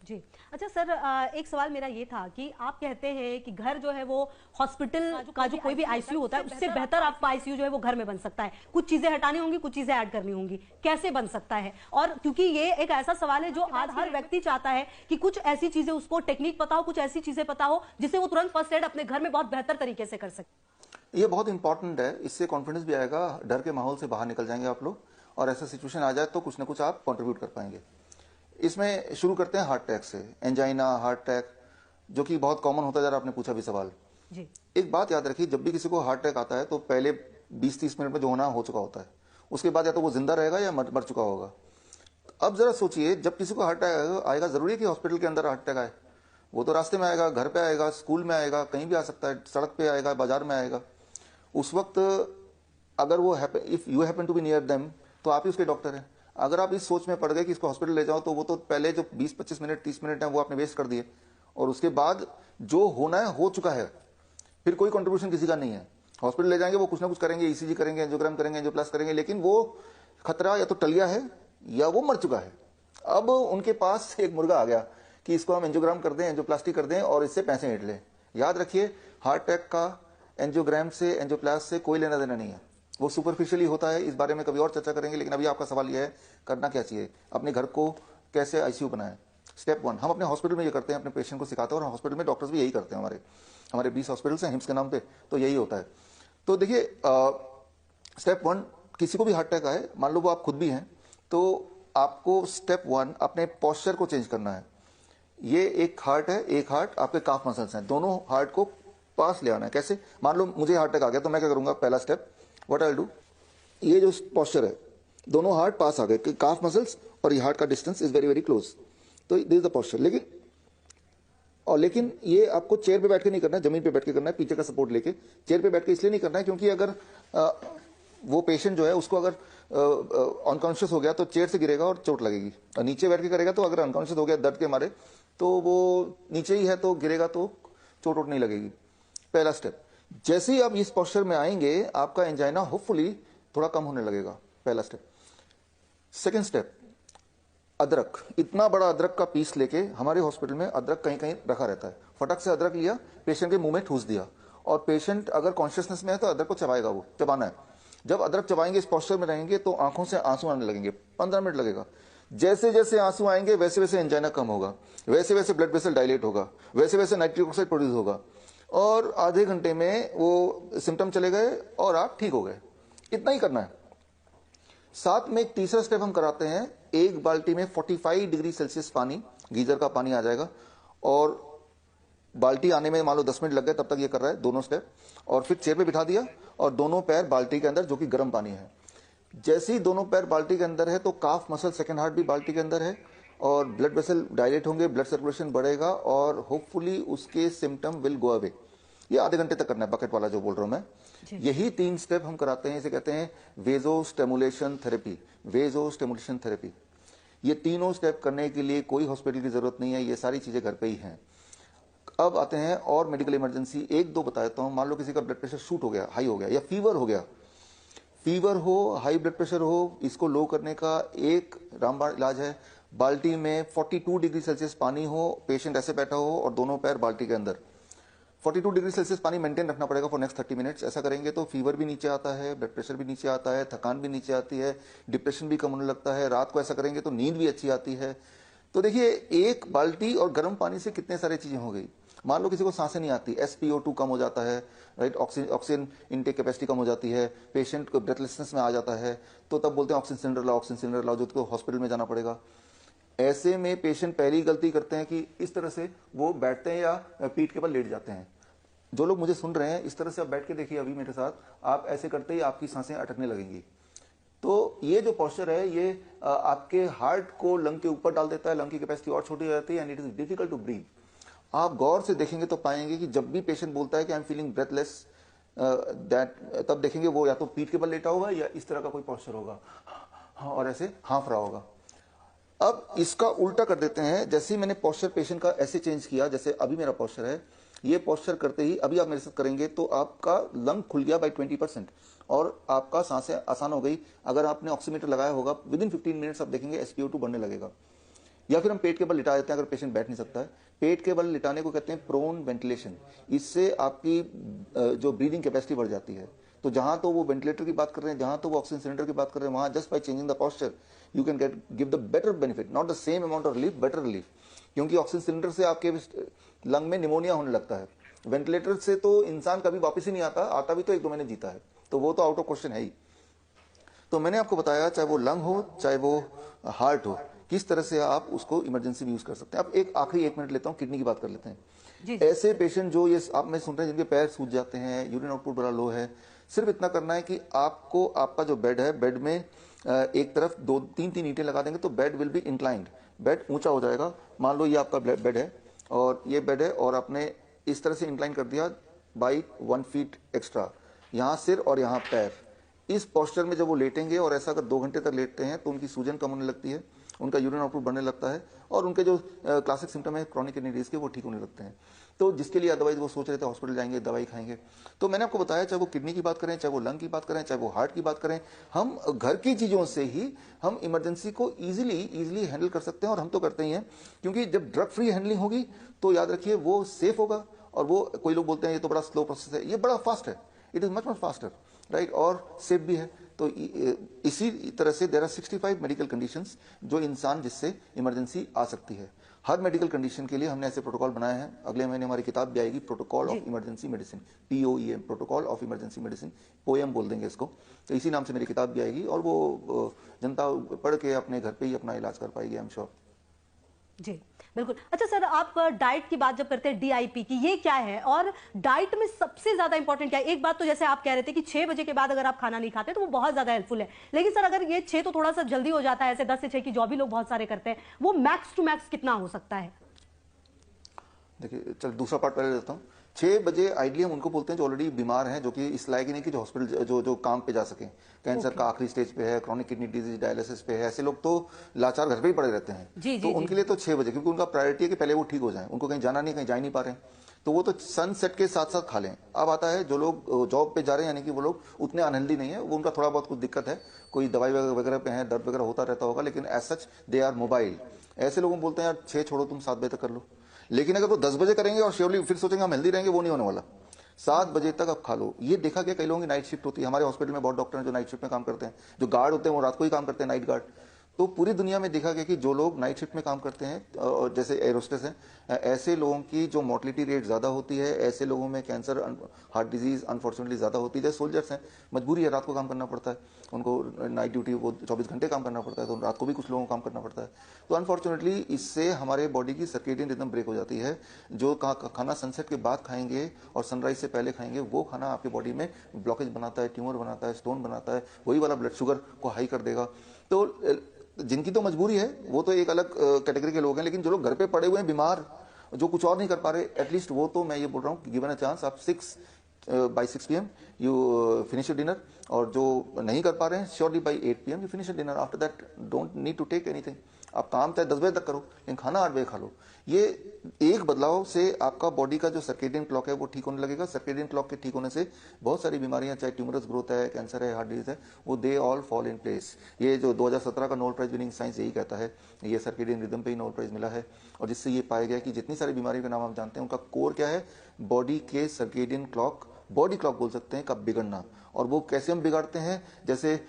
जी। अच्छा सर, एक सवाल मेरा ये था कि आप कहते हैं कि घर जो है वो हॉस्पिटल का जो कोई भी आईसीयू होता है उससे बेहतर आपका आईसीयू जो है वो घर में बन सकता है। कुछ चीजें हटानी होंगी, कुछ चीजें ऐड करनी होंगी। कैसे बन सकता है? और क्योंकि ये एक ऐसा सवाल है जो आज हर व्यक्ति चाहता है कि कुछ ऐसी चीजें उसको टेक्निक पता हो, कुछ ऐसी चीजें पता हो जिससे वो तुरंत फर्स्ट एड अपने घर में बहुत बेहतर तरीके से कर सके। ये बहुत इंपॉर्टेंट है, इससे कॉन्फिडेंस भी आएगा, डर के माहौल से बाहर निकल जाएंगे आप लोग, और ऐसा सिचुएशन आ जाए तो कुछ ना कुछ आप कंट्रीब्यूट कर पाएंगे। इसमें शुरू करते हैं हार्ट अटैक से। एंजाइना, हार्ट अटैक जो कि बहुत कॉमन होता जा रहा, आपने पूछा भी सवाल। जी। एक बात याद रखिए, जब भी किसी को हार्ट अटैक आता है तो पहले 20-30 मिनट में जो होना हो चुका होता है, उसके बाद या तो वो जिंदा रहेगा या मर चुका होगा। अब जरा सोचिए, जब किसी को हार्ट अटैक आएगा, जरूरी है कि हॉस्पिटल के अंदर हार्ट अटैक आए? वो तो रास्ते में आएगा, घर पे आएगा, स्कूल में आएगा, कहीं भी आ सकता है, सड़क पे आएगा, बाजार में आएगा। उस वक्त अगर वो if you happen to be near them, तो आप ही उसके डॉक्टर हैं। अगर आप इस सोच में पड़ गए कि इसको हॉस्पिटल ले जाओ, तो वो तो पहले जो 20-25 मिनट 30 मिनट है वो आपने वेस्ट कर दिए, और उसके बाद जो होना है हो चुका है, फिर कोई कंट्रीब्यूशन किसी का नहीं है। हॉस्पिटल ले जाएंगे, वो कुछ ना कुछ करेंगे, ईसीजी करेंगे, एंजियोग्राम करेंगे, एंजियोप्लास्ट करेंगे, लेकिन वो खतरा या तो टल गया है या वो मर चुका है। अब उनके पास एक मुर्गा आ गया कि इसको हम एंजियोग्राम कर दें, एंजियोप्लास्टी कर दें और इससे पैसे ईंट लें। याद रखिए, हार्ट अटैक का एंजियोग्राम से, एंजियोप्लास्ट से कोई लेना देना नहीं है, वो सुपरफिशियली होता है। इस बारे में कभी और चर्चा करेंगे, लेकिन अभी आपका सवाल यह है करना क्या चाहिए, अपने घर को कैसे आईसीयू बनाएं। स्टेप 1 हम अपने हॉस्पिटल में ये करते हैं, अपने पेशेंट को सिखाते हैं, और हॉस्पिटल में डॉक्टर्स भी यही करते हैं। हमारे 20 हॉस्पिटल्स हैं हिम्स के नाम पे, तो यही होता है। तो देखिए, स्टेप 1, किसी को भी हार्ट अटैक आए, मान लो वो आप खुद भी हैं, तो आपको स्टेप 1 अपने पोस्चर को चेंज करना है। ये एक हार्ट है, एक हार्ट आपके काफ मसल्स हैं, दोनों हार्ट को पास ले आना है। कैसे? मान लो मुझे हार्ट अटैक आ गया, तो मैं क्या करूंगा? पहला step what I will do, ये जो पोस्चर है, दोनों हार्ट पास आ गए, काफ मसल्स और ये हार्ट का distance is very very close, तो दिस इज द पोस्चर। लेकिन ये आपको चेयर पे बैठ के नहीं करना है, जमीन पे बैठ के करना है, पीछे का सपोर्ट लेके। चेयर पे बैठ के इसलिए नहीं करना है क्योंकि अगर वो पेशेंट जो है उसको अगर अनकॉन्शियस हो गया तो चेयर से गिरेगा और चोट लगेगी, और नीचे बैठ के करेगा तो अगर अनकॉन्शियस हो गया दर्द के मारे तो वो नीचे ही है तो गिरेगा तो चोट वोट नहीं लगेगी। पहला स्टेप, जैसे ही आप इस पोस्चर में आएंगे आपका एंजाइना होपफुली थोड़ा कम होने लगेगा। पहला स्टेप। सेकेंड स्टेप, अदरक, इतना बड़ा अदरक का पीस लेके, हमारे हॉस्पिटल में अदरक कहीं कहीं रखा रहता है, फटक से अदरक लिया, पेशेंट के मुंह में ठूस दिया, और पेशेंट अगर कॉन्शियसनेस में है तो अदरक को चबाएगा, वो चबाना है। जब अदरक चबाएंगे, इस पोस्चर में रहेंगे, तो आंखों से आंसू आने लगेंगे, 15 मिनट लगेगा। जैसे जैसे आंसू आएंगे वैसे वैसे एंजाइना कम होगा, वैसे वैसे ब्लड वेसल डायलेट होगा, वैसे वैसे नाइट्रिक ऑक्साइड प्रोड्यूस होगा, और आधे घंटे में वो सिम्टम चले गए और आप ठीक हो गए। इतना ही करना है। साथ में एक तीसरा स्टेप हम कराते हैं, एक बाल्टी में 45 डिग्री सेल्सियस पानी, गीजर का पानी आ जाएगा, और बाल्टी आने में मान लो 10 मिनट लग गए, तब तक ये कर रहा है दोनों स्टेप, और फिर चेयर पे बिठा दिया और दोनों पैर बाल्टी के अंदर, जो कि गर्म पानी है। जैसे ही दोनों पैर बाल्टी के अंदर है तो काफ मसल, सेकंड हार्ट भी बाल्टी के अंदर है, और ब्लड वेसल डायलेट होंगे, ब्लड सर्कुलेशन बढ़ेगा, और होपफुली उसके सिम्टम विल गो अवे। ये आधे घंटे तक करना है, बकेट वाला जो बोल रहा हूं मैं। यही 3 स्टेप हम कराते हैं, इसे कहते हैं वेजो स्टिमुलेशन थेरेपी। वेजो स्टिमुलेशन थेरेपी, ये तीनों स्टेप करने के लिए कोई हॉस्पिटल की जरूरत नहीं है, ये सारी चीजें घर पे ही हैं। अब आते हैं और मेडिकल इमरजेंसी, एक दो बता देता हूं। मान लो किसी का ब्लड प्रेशर शूट हो गया, हाई हो गया, या फीवर हो गया। फीवर हो, हाई ब्लड प्रेशर हो, इसको लो करने का एक रामबाण इलाज है। बाल्टी में 42 डिग्री सेल्सियस पानी हो, पेशेंट ऐसे बैठा हो और दोनों पैर बाल्टी के अंदर, 42 डिग्री सेल्सियस पानी मेंटेन रखना पड़ेगा फॉर नेक्स्ट 30 मिनट्स। ऐसा करेंगे तो फीवर भी नीचे आता है, ब्लड प्रेशर भी नीचे आता है, थकान भी नीचे आती है, डिप्रेशन भी कम होने लगता है। रात को ऐसा करेंगे तो नींद भी अच्छी आती है। तो देखिए, एक बाल्टी और गर्म पानी से कितने सारी चीजें हो गई। मान लो किसी को सांसें नहीं आती, SpO2 कम हो जाता है, राइट, ऑक्सीजन इनटेक कैपेसिटी कम हो जाती है, पेशेंट को ब्रेथलेसनेस में आ जाता है, तो तब बोलते हैं ऑक्सीजन सिलेंडर लाओ, ऑक्सीजन सिलेंडर लाओ, जो तो हॉस्पिटल में जाना पड़ेगा। ऐसे में पेशेंट पहली गलती करते हैं कि इस तरह से वो बैठते हैं या पीठ के बल लेट जाते हैं। जो लोग मुझे सुन रहे हैं, इस तरह से आप बैठ के देखिए अभी मेरे साथ, आप ऐसे करते ही आपकी सांसें अटकने लगेंगी। तो ये जो पोस्चर है, ये आपके हार्ट को लंग के ऊपर डाल देता है, लंग की कैपेसिटी और छोटी हो जाती है, and it is difficult to breathe. आप गौर से देखेंगे तो पाएंगे कि जब भी पेशेंट बोलता है कि I am feeling breathless, that, तब देखेंगे वो या तो पीठ के बल लेटा होगा या इस तरह का कोई पोस्चर होगा, और ऐसे हाँफ रहा होगा। अब इसका उल्टा कर देते हैं। जैसे ही मैंने पोस्चर पेशेंट का ऐसे चेंज किया, जैसे अभी मेरा पोस्चर है, ये पोस्चर करते ही अभी आप मेरे साथ करेंगे तो आपका लंग खुल गया बाय 20%, और आपका सांसें आसान हो गई। अगर आपने ऑक्सीमीटर लगाया होगा, विद इन 15 मिनट्स आप देखेंगे SpO2 बढ़ने लगेगा। या फिर हम पेट के बल लिटा देते हैं अगर पेशेंट बैठ नहीं सकता है। पेट के बल लिटाने को कहते हैं प्रोन वेंटिलेशन। इससे आपकी जो ब्रीदिंग कैपेसिटी बढ़ जाती है। तो जहां तो वो वेंटिलेटर की बात कर रहे हैं, जहां तो वो ऑक्सीजन सिलेंडर की बात कर रहे हैं, वहां just by changing the posture you can give the better benefit, not the same amount of relief, better relief. क्योंकि ऑक्सीजन सिलेंडर से आपके लंग में निमोनिया होने लगता है, वेंटिलेटर से तो इंसान कभी वापस ही नहीं आता, आता भी तो 1-2 महीने जीता है, तो वो तो आउट ऑफ क्वेश्चन है ही। तो मैंने आपको बताया, चाहे वो लंग हो चाहे वो हार्ट हो, किस तरह से आप उसको इमरजेंसी में यूज कर सकते हैं। अब एक आखिरी 1 मिनट लेता हूँ, किडनी की बात कर लेते हैं। जी। ऐसे पेशेंट जो ये आप में सुन रहे हैं जिनके पैर सूज जाते हैं, यूरिन आउटपुट बड़ा लो है, सिर्फ इतना करना है कि आपको आपका जो बेड है, बेड में एक तरफ 2-3 ईंटें लगा देंगे तो bed will be inclined, bed ऊंचा हो जाएगा। मान लो ये आपका बेड है और ये बेड है और आपने इस तरह से इंक्लाइन कर दिया बाई 1 फीट एक्स्ट्रा, यहाँ सिर और यहाँ पैर। इस पोस्चर में जब वो लेटेंगे और ऐसा अगर 2 घंटे तक लेटते हैं तो उनकी सूजन कम होने लगती है, उनका यूरिन आउटपुट बढ़ने लगता है और उनके जो क्लासिक सिम्टम है क्रॉनिक किडनी डिजीज के, वो ठीक होने लगते हैं। तो जिसके लिए अदरवाइज वो सोच रहे थे हॉस्पिटल जाएंगे, दवाई खाएंगे। तो मैंने आपको बताया, चाहे वो किडनी की बात करें, चाहे वो लंग की बात करें, चाहे वो हार्ट की बात करें, हम घर की चीजों से ही हम इमरजेंसी को इजीली हैंडल कर सकते हैं। और हम तो करते ही हैं, क्योंकि जब ड्रग फ्री हैंडलिंग होगी तो याद रखिए वो सेफ होगा। और वो कोई लोग बोलते हैं ये तो बड़ा स्लो प्रोसेस है, ये बड़ा फास्ट है, it is much faster, right, और सेफ भी है। तो इसी तरह से देयर आर 65 मेडिकल कंडीशंस जो इंसान जिससे इमरजेंसी आ सकती है। हर मेडिकल कंडीशन के लिए हमने ऐसे प्रोटोकॉल बनाए हैं। अगले महीने हमारी किताब भी आएगी, protocol of emergency medicine, POEM, protocol of emergency medicine, poem बोल देंगे इसको। तो इसी नाम से मेरी किताब भी आएगी और वो जनता पढ़ के अपने घर पे ही अपना इलाज कर पाएगी, आई एम श्योर। जी बिल्कुल। अच्छा सर, आप डाइट की बात जब करते हैं, DIP की, ये क्या है और डाइट में सबसे ज्यादा इंपॉर्टेंट क्या है? एक बात तो जैसे आप कह रहे थे कि 6 बजे के बाद अगर आप खाना नहीं खाते तो वो बहुत ज्यादा हेल्पफुल है, लेकिन सर अगर ये 6 तो थोड़ा सा जल्दी हो जाता है, ऐसे 10 से 6 की जॉब भी लोग बहुत सारे करते हैं, वो मैक्स टू मैक्स कितना हो सकता है? देखिए, चल दूसरा पार्ट पहले लेता हूँ। 6 बजे आइडियली हम उनको बोलते हैं जो ऑलरेडी बीमार हैं, जो कि इस लायक ही नहीं कि जो हॉस्पिटल जो काम पे जा सकें, कैंसर का आखिरी स्टेज पे है, क्रॉनिक किडनी डिजीज, डायलिसिस पे है, ऐसे लोग तो लाचार घर पे ही पड़े रहते हैं। तो उनके लिए तो 6 बजे, क्योंकि उनका प्रायोरिटी है कि पहले वो ठीक हो जाए, उनको कहीं जाना नहीं, कहीं जा ही नहीं पा रहे हैं, तो वो तो सनसेट के साथ साथ खा लें। अब आता है जो लोग जॉब पे जा रहे हैं, यानी कि वो लोग उतने अनहेल्दी नहीं है, वो उनका थोड़ा बहुत कुछ दिक्कत है, कोई दवाई वगैरह पे है, दर्द वगैरह होता रहता होगा, लेकिन as such they are mobile. ऐसे लोगों को बोलते हैं यार 6 छोड़ो, तुम 7 बजे तक कर लो। लेकिन अगर वो 10 बजे करेंगे और श्योरली फिर सोचेंगे हम हेल्दी रहेंगे, वो नहीं होने वाला। 7 बजे तक आप खा लो। ये देखा गया, कई लोगों की नाइट शिफ्ट होती है। हमारे हॉस्पिटल में बहुत डॉक्टर हैं जो नाइट शिफ्ट में काम करते हैं, जो गार्ड होते हैं वो रात को ही काम करते हैं, नाइट गार्ड। तो पूरी दुनिया में देखा गया कि जो लोग नाइट शिफ्ट में काम करते हैं, जैसे एरोस्टेस हैं, ऐसे लोगों की जो मोर्टलिटी रेट ज्यादा होती है, ऐसे लोगों में कैंसर, हार्ट डिजीज अनफॉर्चुनेटली ज्यादा होती है। जैसे सोल्जर्स हैं, मजबूरी है, रात को काम करना पड़ता है उनको, नाइट ड्यूटी, वो 24 घंटे काम करना पड़ता है, तो रात को भी कुछ लोगों को काम करना पड़ता है। तो अनफॉर्चुनेटली इससे हमारे बॉडी की सर्केडियन रिदम ब्रेक हो जाती है। जो खाना सनसेट के बाद खाएंगे और सनराइज से पहले खाएंगे, वो खाना आपकी बॉडी में ब्लॉकेज बनाता है, ट्यूमर बनाता है, स्टोन बनाता है, वही वाला ब्लड शुगर को हाई कर देगा। तो जिनकी तो मजबूरी है वो तो एक अलग कैटेगरी के लोग हैं, लेकिन जो लोग घर पे पड़े हुए हैं बीमार, जो कुछ और नहीं कर पा रहे, एटलीस्ट वो तो मैं ये बोल रहा हूँ, गिवन अ चांस, आप 6 PM you finish your dinner, और जो नहीं कर पा रहे हैं surely by 8 PM you finish your dinner. After that don't need to take anything. आप काम चाहे 10 बजे तक करो, लेकिन खाना 8 बजे खा लो। ये एक बदलाव से आपका बॉडी का जो सर्केडियन क्लॉक है वो ठीक होने लगेगा। सर्केडियन क्लॉक के ठीक होने से बहुत सारी बीमारियां, चाहे ट्यूमरस ग्रोथ है, कैंसर है, हार्ट डिजीज है, वो they all fall in place. ये जो 2017 का नोबेल प्राइज विनिंग साइंस यही कहता है, ये सर्केडियन रिदम पे ही नोबेल प्राइज मिला है। और जिससे ये पाया गया कि जितनी सारी बीमारियों के नाम आप जानते हैं, उनका कोर क्या है, बॉडी के सर्केडियन क्लॉक, बॉडी क्लॉक बोल सकते हैं, का बिगड़ना। और वो कैसे हम बिगाड़ते हैं, जैसे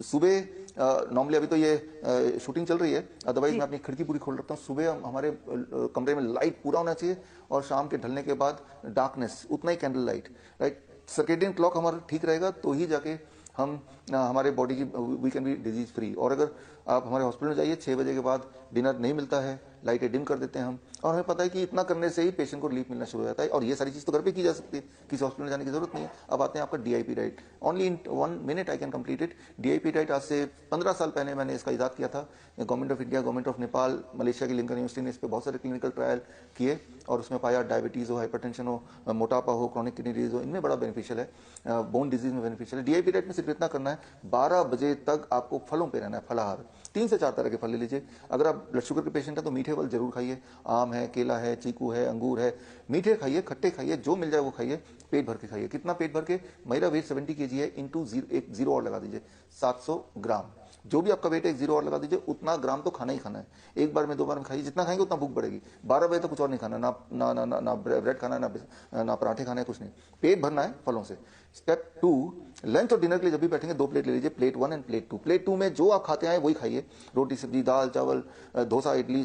सुबह नॉर्मली अभी तो ये शूटिंग चल रही है, अदरवाइज मैं अपनी खिड़की पूरी खोल रखता हूँ। सुबह हमारे कमरे में लाइट पूरा होना चाहिए और शाम के ढलने के बाद डार्कनेस, उतना ही candle light, right. Circadian clock हमारा ठीक रहेगा तो ही जाके हम हमारे बॉडी की we can be disease free. और अगर आप हमारे हॉस्पिटल में जाइए, 6 बजे के बाद डिनर नहीं मिलता है, लाइटें डिम कर देते हैं हम, और हमें पता है कि इतना करने से ही पेशेंट को रिलीफ मिलना शुरू हो जाता है। और ये सारी चीज तो घर पे की जा सकती है, किसी हॉस्पिटल में जाने की जरूरत नहीं है। अब आते हैं आपका DIP diet, only in 1 minute I can complete it. DIP diet आज से 15 साल पहले मैंने इसका इजाद किया था। Government of India, government of Nepal, Malaysia की लिंकन यूनिवर्सिटी ने इस पर बहुत सारे क्लिनिकल ट्रायल किए और उसमें पाया डायबिटीज हो, हाइपरटेंशन हो, मोटापा हो, क्रॉनिक किडनी डिजीज हो, इनमें बड़ा बेनिफिशियल है, बोन डिजीज में बेनिफिशियल है। DIP डाइट में सिर्फ इतना करना है, 12 बजे तक आपको फलों पे रहना है, फलाहार, 3 से 4 तरह के फल ले लीजिए। अगर आप ब्लड शुगर के पेशेंट हैं तो मीठे फल जरूर खाइए, आम है, केला है, चीकू है, अंगूर है, मीठे खाइए, खट्टे खाइए, जो मिल जाए वो खाइए, पेट भर के खाइए। कितना पेट भर के? मेरा वेट 70 kg है, इंटू 0 और लगा दीजिए, 700 ग्राम। जो भी आपका वेट है 1 0 और लगा दीजिए, उतना ग्राम तो खाना ही खाना है। एक बार में 2 बार में खाइए, जितना खाएंगे उतना भूख बढ़ेगी। 12 बजे तक कुछ और नहीं खाना, ना ब्रेड खाना है, ना पराठे खाना है, कुछ नहीं, पेट भरना है फलों से। स्टेप 2, लंच और डिनर के लिए जब भी बैठेंगे 2 प्लेट ले लीजिए, प्लेट 1 एंड प्लेट 2। प्लेट 2 में जो आप खाते आए वही खाइए, रोटी सब्जी दाल चावल डोसा इडली,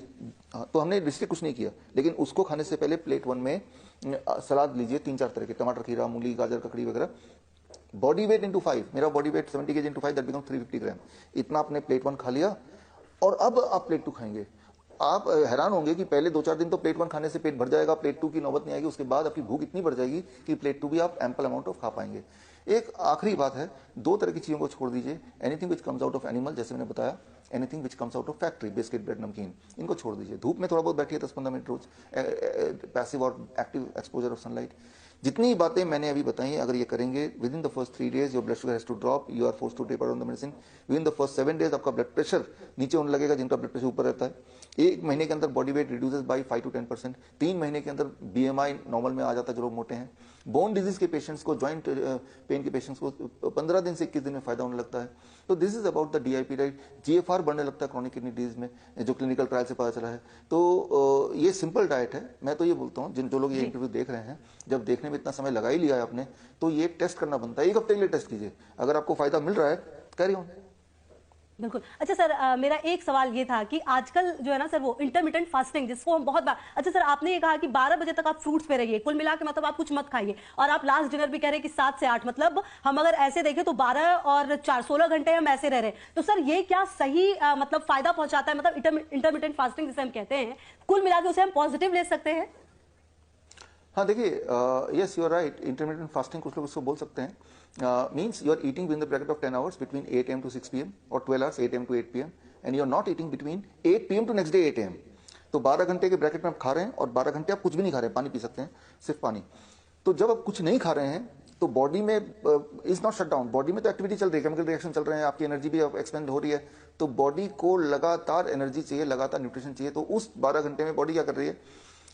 तो हमने रिस्ट्रिक्ट कुछ नहीं किया, लेकिन उसको खाने से पहले प्लेट 1 में सलाद लीजिए 3-4 तरह के, टमाटर खीरा मूली गाजर ककड़ी वगैरह। बॉडी वेट इंटू 5, मेरा body weight 70 kg into 5 that become 350 ग्राम। इतना आपने प्लेट 1 खा लिया और अब आप प्लेट 2 खाएंगे। आप हैरान होंगे कि पहले 2-4 दिन तो प्लेट 1 खाने से पेट भर जाएगा, प्लेट 2 की नौबत नहीं आएगी, उसके बाद आपकी भूख इतनी बढ़ जाएगी कि प्लेट 2 भी आप एम्पल अमाउंट ऑफ खा पाएंगे। एक आखिरी बात है, 2 तरह की चीजों को छोड़ दीजिए, anything which comes out of animal, जैसे मैंने बताया, anything which comes out of factory, biscuit bread नमकीन, इनको छोड़ दीजिए। धूप में थोड़ा बहुत बैठिए 10-15 मिनट रोज, पैसिव और एक्टिव एक्सपोजर ऑफ सनलाइट। जितनी बातें मैंने अभी बताई, अगर ये करेंगे, within the first 3 days your blood sugar has to drop, you are forced to taper on the medicine. Within the first 7 days आपका ब्लड प्रेशर नीचे होने लगेगा, जिनका ब्लड प्रेशर ऊपर रहता है। 1 महीने के अंदर body weight reduces by 5 to 10%। 3 महीने के अंदर BMI नॉर्मल में आ जाता है जो लोग मोटे हैं। बोन डिजीज के पेशेंट्स को, जॉइंट पेन के पेशेंट्स को 15 दिन से 21 दिन में फायदा होने लगता है। तो this is about the DIP, right. GFR बढ़ने लगता है क्रॉनिक किडनी डिजीज में, जो क्लिनिकल ट्रायल से पता चला है। तो ये सिंपल डाइट है। मैं तो ये बोलता हूँ, जो लोग ये इंटरव्यू देख रहे हैं, जब देखने में इतना समय लगा ही लिया है आपने, तो ये टेस्ट करना बनता है। 1 हफ्ते के लिए टेस्ट कीजिए, अगर आपको फायदा मिल रहा है कैरी ऑन। बिल्कुल। अच्छा सर, मेरा एक सवाल ये था कि आजकल जो है ना सर, वो इंटरमिटेंट फास्टिंग जिसको हम बहुत बार, अच्छा सर आपने ये कहा कि 12 बजे तक आप फ्रूट्स पे रहिए, कुल मिला के मतलब आप कुछ मत खाइए, और आप लास्ट डिनर भी कह रहे हैं कि 7 से 8, मतलब हम अगर ऐसे देखें तो 12 और 4 16 घंटे हम ऐसे रह रहे हैं। तो सर ये क्या सही मतलब फायदा पहुंचाता है? मतलब इंटरमिटेंट फास्टिंग जिसे हम कहते हैं, कुल मिला के उसे हम पॉजिटिव ले सकते हैं? हाँ देखिए, yes you are right, intermittent fasting कुछ लोग उसको बोल सकते हैं। Means you are eating within the bracket of 10 hours between 8 AM to 6 PM, और 12 hours 8 AM to 8 PM, and you are not eating between 8 PM to next day 8 AM। तो 12 घंटे के ब्रैकेट में आप खा रहे हैं, और 12 घंटे आप कुछ भी नहीं खा रहे हैं, पानी पी सकते हैं, सिर्फ पानी। तो जब आप कुछ नहीं खा रहे हैं तो बॉडी में is not shut down, body में तो एक्टिविटी चल रही है, केमिकल रिएक्शन चल रहे हैं, आपकी एनर्जी भी एक्सपेंड हो रही है। तो बॉडी को लगातार एनर्जी चाहिए, लगातार न्यूट्रिशन चाहिए। तो उस 12 घंटे में बॉडी क्या कर रही है,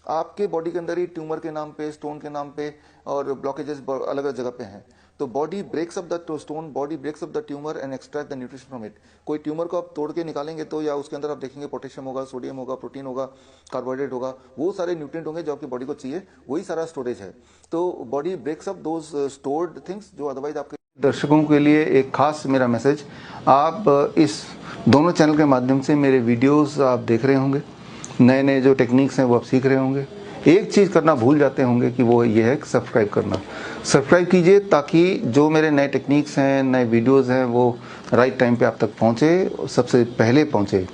आपके बॉडी के अंदर ही ट्यूमर के नाम पे, स्टोन के नाम पे, और ब्लॉकेजेस अलग अलग जगह पे हैं। तो body breaks up the stone, body breaks up the tumour and extract the nutrition from it. कोई ट्यूमर को आप तोड़ के निकालेंगे तो या उसके अंदर आप देखेंगे पोटेशियम होगा, सोडियम होगा, प्रोटीन होगा, कार्बोहाइड्रेट होगा, वो सारे न्यूट्रिएंट होंगे जो आपकी बॉडी को चाहिए, वही सारा स्टोरेज है। तो body breaks up those stored things जो अदरवाइज आपके। दर्शकों के लिए एक खास मेरा मैसेज, आप इस दोनों चैनल के माध्यम से मेरे वीडियोस आप देख रहे होंगे, नए नए जो टेक्निक्स हैं वो आप सीख रहे होंगे। एक चीज़ करना भूल जाते होंगे कि वो ये है सब्सक्राइब करना। सब्सक्राइब कीजिए ताकि जो मेरे नए टेक्निक्स हैं, नए वीडियोस हैं, वो राइट टाइम पे आप तक पहुँचे, सबसे पहले पहुँचे।